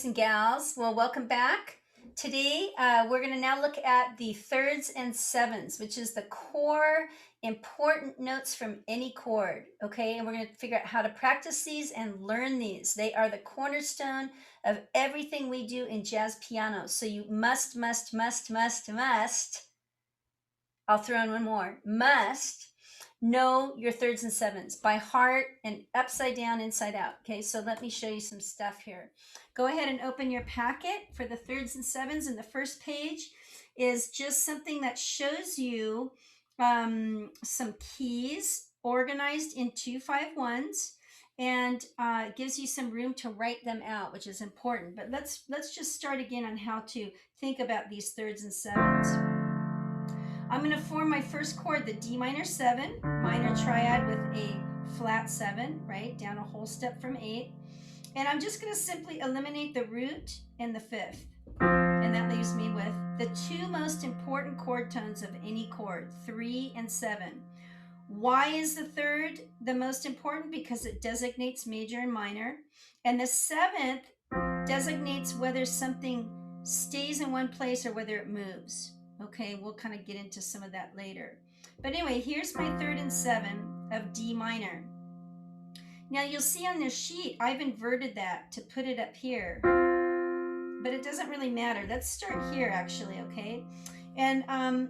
guys and gals. Well, welcome back. Today, we're going to now look at the thirds and sevenths, which is the core important notes from any chord. Okay, and we're going to figure out how to practice these and learn these. They are the cornerstone of everything we do in jazz piano. So you must, I'll throw in one more, must know your thirds and sevenths by heart and upside down, inside out. Okay, so let me show you some stuff here. Go ahead and open your packet for the thirds and sevens, and the first page is just something that shows you some keys organized in 2-5-1s, and gives you some room to write them out, which is important. But let's just start again on how to think about these thirds and sevens. I'm going to form my first chord, the D minor 7, minor triad with a flat 7, right? Down a whole step from 8. And I'm just going to simply eliminate the root and the fifth. And that leaves me with the two most important chord tones of any chord, 3 and 7. Why is the third the most important? Because it designates major and minor. And the seventh designates whether something stays in one place or whether it moves. Okay, we'll kind of get into some of that later. But anyway, here's my third and 7 of D minor. Now you'll see on this sheet, I've inverted that to put it up here. But it doesn't really matter. Let's start here actually, okay? And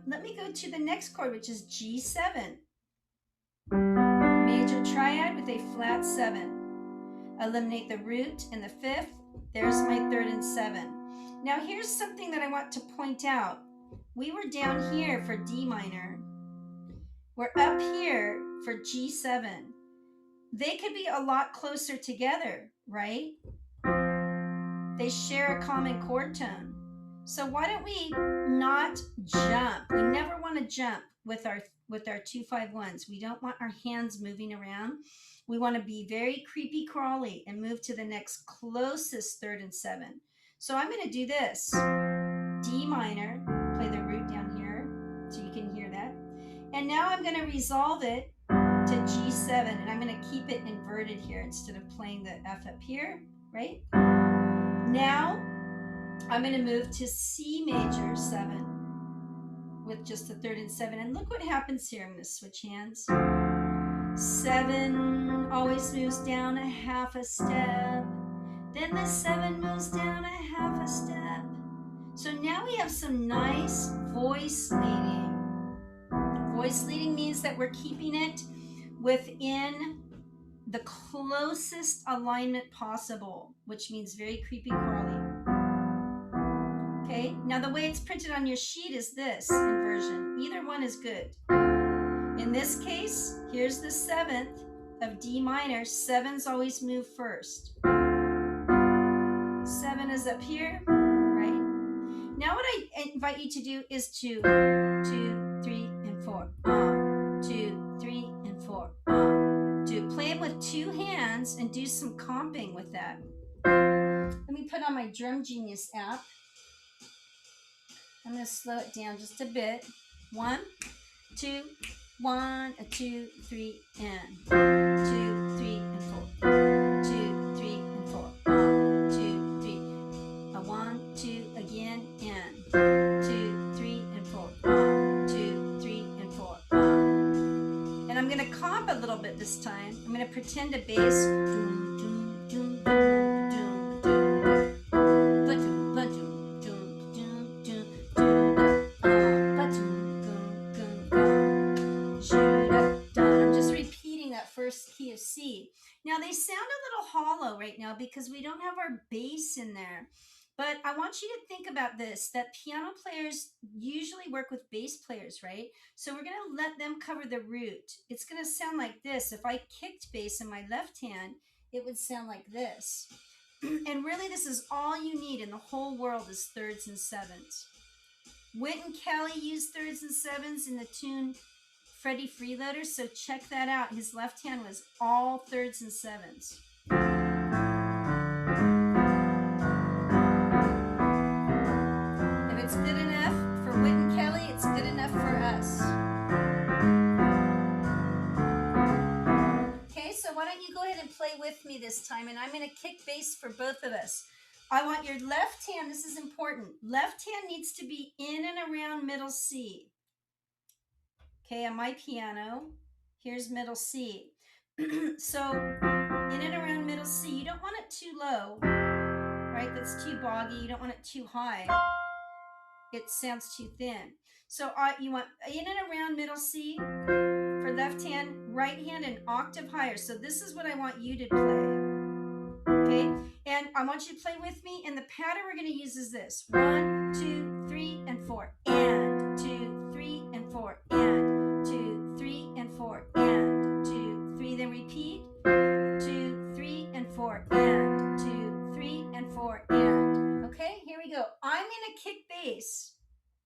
let me go to the next chord, which is G7. Major triad with a flat 7. Eliminate the root and the fifth. There's my third and 7. Now here's something that I want to point out. We were down here for D minor. We're up here for G7. They could be a lot closer together, right? They share a common chord tone. So why don't we not jump? We never want to jump with our 2-5-1s. We don't want our hands moving around. We want to be very creepy crawly and move to the next closest third and 7. So I'm going to do this. D minor, play the root down here so you can hear that. And now I'm going to resolve it to G7, and I'm going to keep it inverted here instead of playing the F up here, right? Now I'm going to move to C major 7 with just the third and 7. And look what happens here. I'm going to switch hands. 7 always moves down a half a step. Then the 7 moves down a half a step. So now we have some nice voice leading. Voice leading means that we're keeping it within the closest alignment possible, which means very creepy crawly. Okay, now the way it's printed on your sheet is this inversion. Either one is good. In this case, here's the 7th of D minor. 7s always move first. 7 is up here, right? Now what I invite you to do is to 2, 3, and 4. 2, 3, and 4. To play it with 2 hands and do some comping with that. Let me put on my Drum Genius app. I'm going to slow it down just a bit. 1, 2, 1, 2, 3, and 2, 3, and 4. 2, 3, and 4. 2, 3. 1, 2 again, and 2, 3, and 4. 2, 3, and 4. And I'm going to comp a little bit this time. I'm going to pretend a bass. Key of C. Now they sound a little hollow right now because we don't have our bass in there. But I want you to think about this, that piano players usually work with bass players, right? So we're going to let them cover the root. It's going to sound like this. If I kicked bass in my left hand, it would sound like this. And really this is all you need in the whole world is thirds and 7s. Wynton Kelly used thirds and 7s in the tune Freddie Freeloader, so check that out. His left hand was all thirds and 7s. If it's good enough for Wynton Kelly, it's good enough for us. Okay, so why don't you go ahead and play with me this time, and I'm going to kick bass for both of us. I want your left hand, this is important. Left hand needs to be in and around middle C. Okay, on my piano, here's middle C. So in and around middle C, you don't want it too low, right? That's too boggy. You don't want it too high. It sounds too thin. So you want in and around middle C for left hand, right hand an octave higher. So this is what I want you to play. Okay, and I want you to play with me, and the pattern we're going to use is this: 1, 2, 3, and 4, and 2, 3, and 4, and 2, 3, and 4, and 2, 3. Then repeat: 2, 3, and 4, and 2, 3, and 4, and. Okay, here we go. I'm going to kick bass.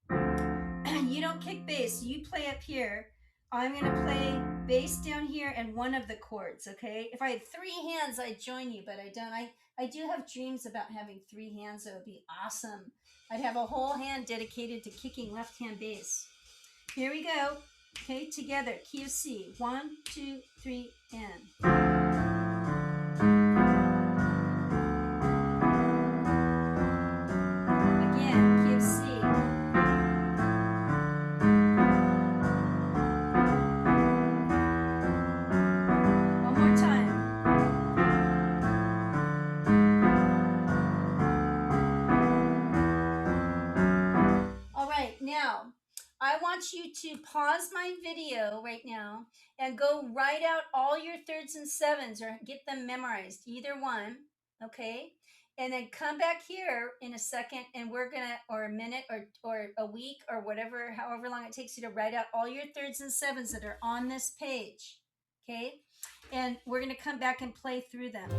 You don't kick bass. You play up here. I'm going to play bass down here and one of the chords, okay? If I had 3 hands, I'd join you, but I don't. I do have dreams about having 3 hands. That would be awesome. I'd have a whole hand dedicated to kicking left-hand bass. Here we go. Okay, together. Key of C. 1, 2, 3, and. Again, key of C. Now, I want you to pause my video right now and go write out all your thirds and sevens or get them memorized, either one, okay? And then come back here in a second and we're gonna, or a minute or a week or whatever, however long it takes you to write out all your thirds and sevens that are on this page, okay? And we're gonna come back and play through them.